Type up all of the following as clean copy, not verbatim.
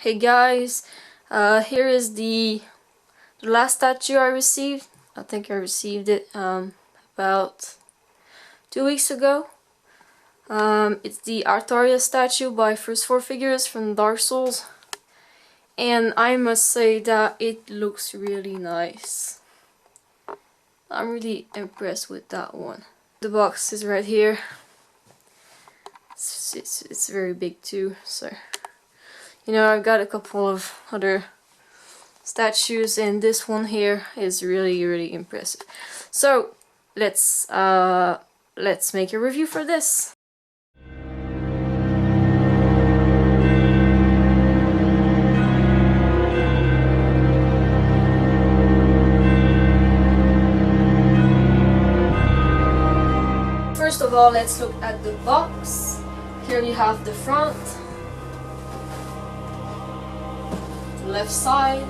Hey guys, here is the last statue I received. I think I received it about 2 weeks ago. It's the Artorias statue by First Four Figures from Dark Souls, and I must say that it looks really nice. I'm really impressed with that one. The box is right here. It's very big too, so you know, I've got a couple of other statues, and this one here is really impressive. So let's make a review for this. First of all, let's look at the box. Here you have the front, the left side,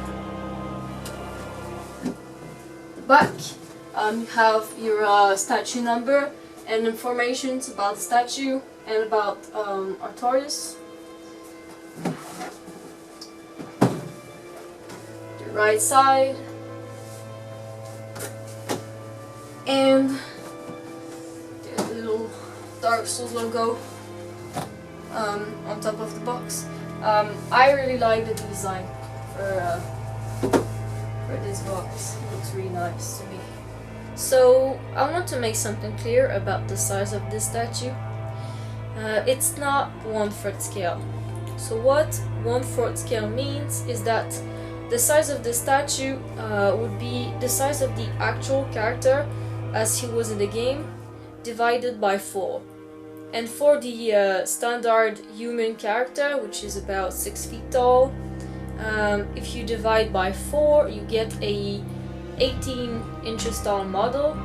the back. You have your statue number and information about the statue and about Artorias. The right side, and the little Dark Souls logo on top of the box. I really like the design for this box. It looks really nice to me. So I want to make something clear about the size of this statue. It's not 1/4 scale. So what 1/4 scale means is that the size of the statue would be the size of the actual character as he was in the game, divided by 4. And for the standard human character, which is about 6 feet tall, if you divide by 4, you get a 18 inches tall model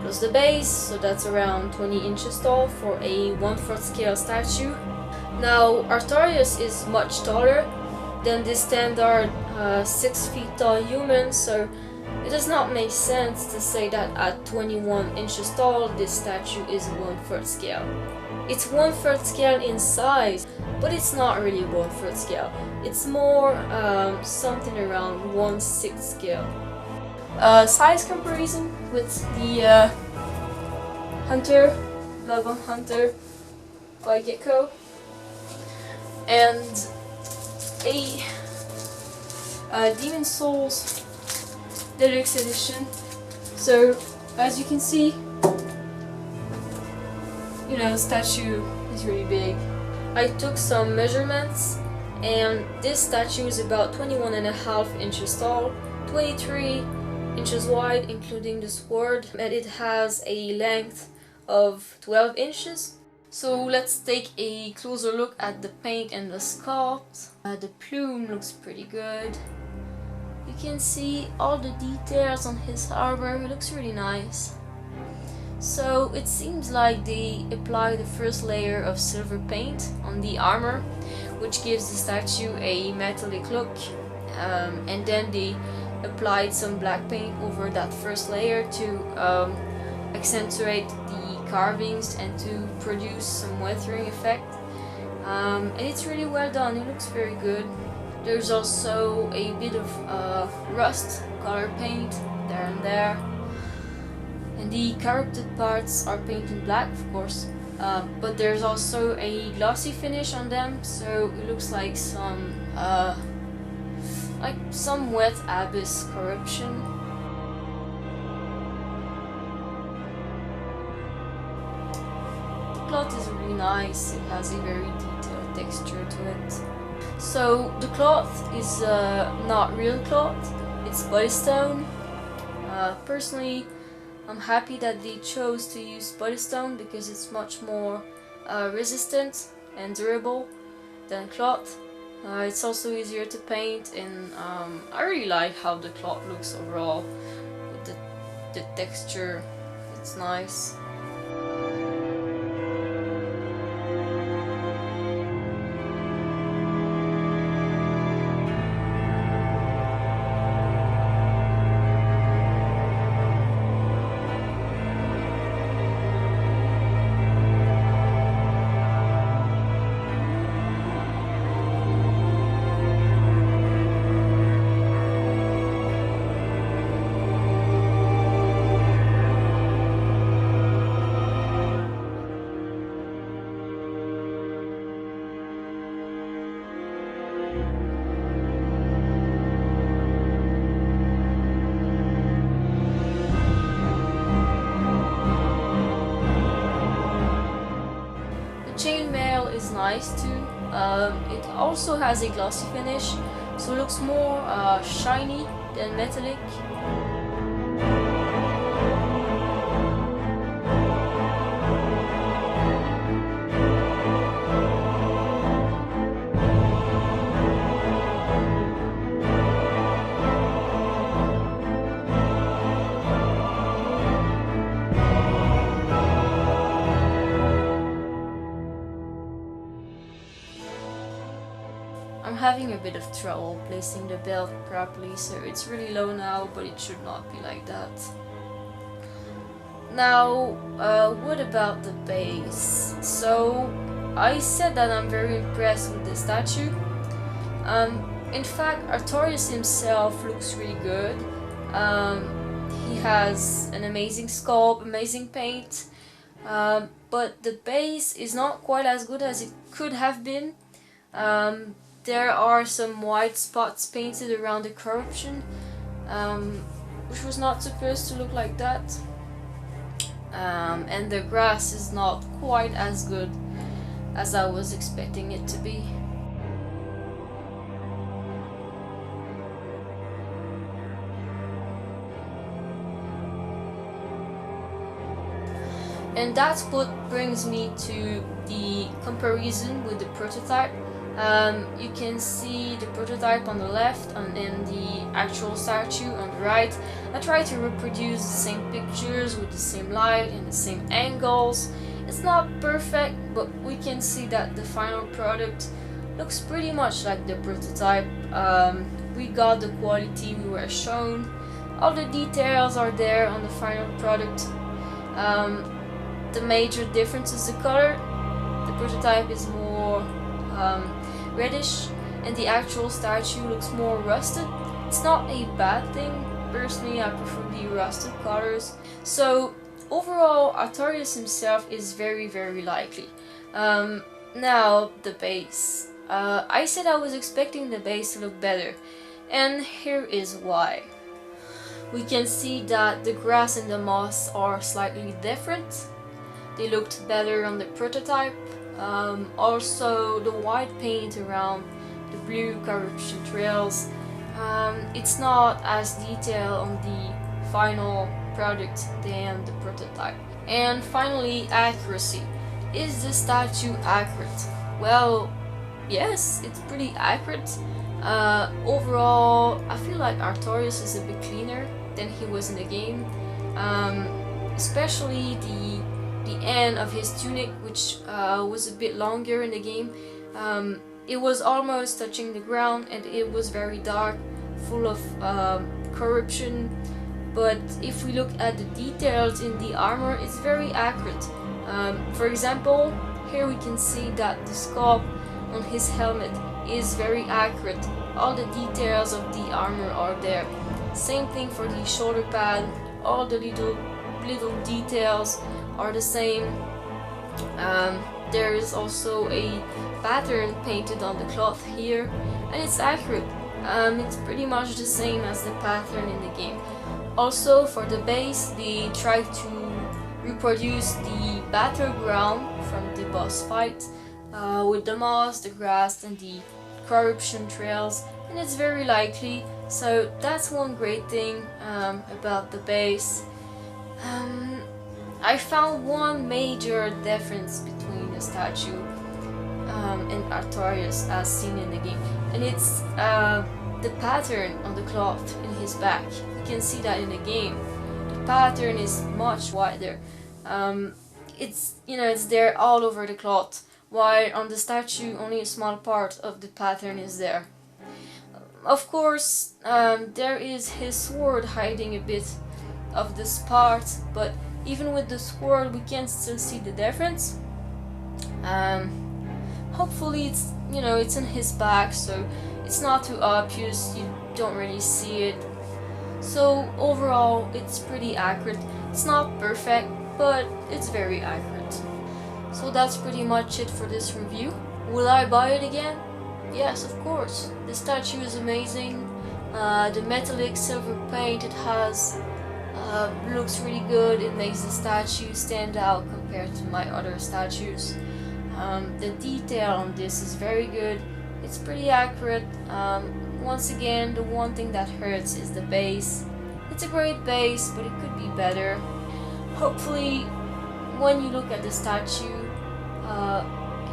plus the base, so that's around 20 inches tall for a 1/4 scale statue. Now Artorias is much taller than the standard 6 feet tall human, so it does not make sense to say that at 21 inches tall this statue is 1/4 scale. It's 1/4 scale in size, but it's not really 1/4 scale. It's more something around 1/6 scale. Size comparison with the Hunter, Love of Hunter by Gecko, and a Demon Souls Deluxe Edition. So as you can see, you know, the statue is really big. I took some measurements, and this statue is about 21.5 inches tall, 23 inches wide including the sword, and it has a length of 12 inches. So let's take a closer look at the paint and the sculpt. The plume looks pretty good. You can see all the details on his armor. It looks really nice. So it seems like they apply the first layer of silver paint on the armor, which gives the statue a metallic look, and then they applied some black paint over that first layer to accentuate the carvings and to produce some weathering effect. And it's really well done. It looks very good. There's also a bit of rust color paint there and there. And the corrupted parts are painted black, of course, but there's also a glossy finish on them, so it looks like some wet abyss corruption. The cloth is really nice. It has a very detailed texture to it. So the cloth is not real cloth, it's polystone. Personally, I'm happy that they chose to use polystone because it's much more resistant and durable than cloth. It's also easier to paint, and I really like how the cloth looks overall with the texture. It's nice. is nice too. It also has a glossy finish, so it looks more shiny than metallic. I'm having a bit of trouble placing the belt properly, so it's really low now, but it should not be like that. Now, what about the base? So, I said that I'm very impressed with the statue. In fact, Artorias himself looks really good. He has an amazing sculpt, amazing paint, but the base is not quite as good as it could have been. There are some white spots painted around the corruption, which was not supposed to look like that. And the grass is not quite as good as I was expecting it to be. And that's what brings me to the comparison with the prototype. You can see the prototype on the left and then the actual statue on the right. I tried to reproduce the same pictures with the same light and the same angles. It's not perfect, but we can see that the final product looks pretty much like the prototype. We got the quality we were shown. All the details are there on the final product. The major difference is the color. The prototype is more reddish and the actual statue looks more rusted. It's not a bad thing. Personally, I prefer the rusted colors. So overall, Artorias himself is very likely. Now the base. I said I was expecting the base to look better, and here is why. We can see that the grass and the moss are slightly different. They looked better on the prototype. Also the white paint around the blue corruption trails, it's not as detailed on the final product than the prototype. And finally, accuracy. Is the statue accurate? Well, yes, it's pretty accurate. Overall, I feel like Artorias is a bit cleaner than he was in the game, especially the end of his tunic, which was a bit longer in the game. It was almost touching the ground and it was very dark, full of corruption. But if we look at the details in the armor, it's very accurate. For example, here we can see that the sculpt on his helmet is very accurate. All the details of the armor are there. Same thing for the shoulder pad. All the little details are the same. There is also a pattern painted on the cloth here, and it's accurate. It's pretty much the same as the pattern in the game. Also, for the base, they tried to reproduce the battleground from the boss fight with the moss, the grass, and the corruption trails, and it's very likely. So that's one great thing about the base. I found one major difference between the statue and Artorias as seen in the game, and it's the pattern on the cloth in his back. You can see that in the game. The pattern is much wider. It's there all over the cloth, while on the statue only a small part of the pattern is there. Of course, there is his sword hiding a bit of this part, but even with the sword we can still see the difference. Hopefully it's in his back, so it's not too obvious, you don't really see it. So overall, it's pretty accurate. It's not perfect, but it's very accurate. So that's pretty much it for this review. Will I buy it again? Yes, of course. The statue is amazing. The metallic silver paint it has looks really good. It makes the statue stand out compared to my other statues. The detail on this is very good. It's pretty accurate. Once again, the one thing that hurts is the base. It's a great base, but it could be better. Hopefully, when you look at the statue,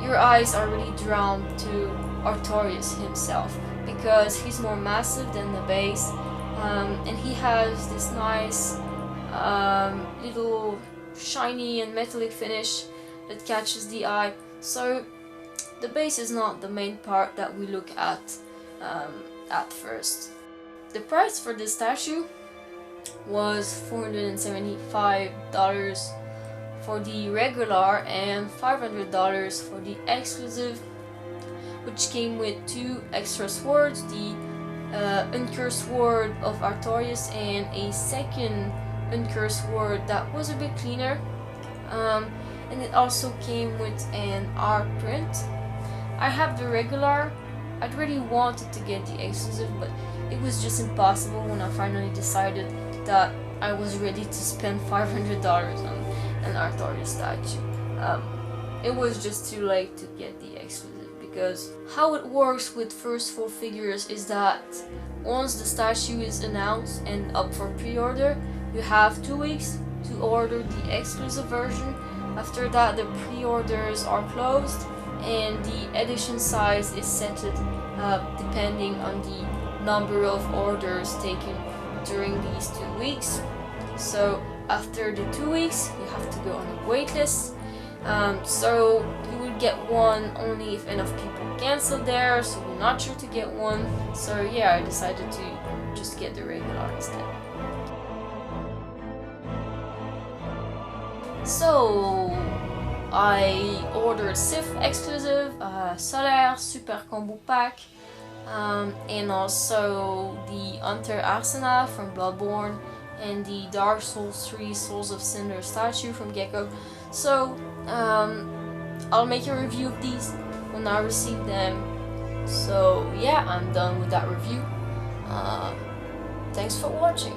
your eyes are really drawn to Artorias himself, because he's more massive than the base, and he has this nice little shiny and metallic finish that catches the eye. So the base is not the main part that we look at first. The price for this statue was $475 for the regular and $500 for the exclusive, which came with 2 extra swords, the uncursed sword of Artorias and a second uncursed sword that was a bit cleaner, and it also came with an art print. I have the regular. I'd really wanted to get the exclusive, but it was just impossible when I finally decided that I was ready to spend $500 on an Artorias statue. It was just too late to get the exclusive, because how it works with first 4 figures is that once the statue is announced and up for pre-order, you have 2 weeks to order the exclusive version. After that, the pre-orders are closed and the edition size is set depending on the number of orders taken during these 2 weeks. So after the 2 weeks, you have to go on a wait list. So you will get one only if enough people cancel there, so you're not sure to get one. So yeah, I decided to just get the regular instead. So I ordered Sif exclusive, Solaire Super Combo Pack, and also the Hunter Arsena from Bloodborne, and the Dark Souls 3 Souls of Cinder statue from Gecko. So I'll make a review of these when I receive them. So yeah, I'm done with that review. Thanks for watching.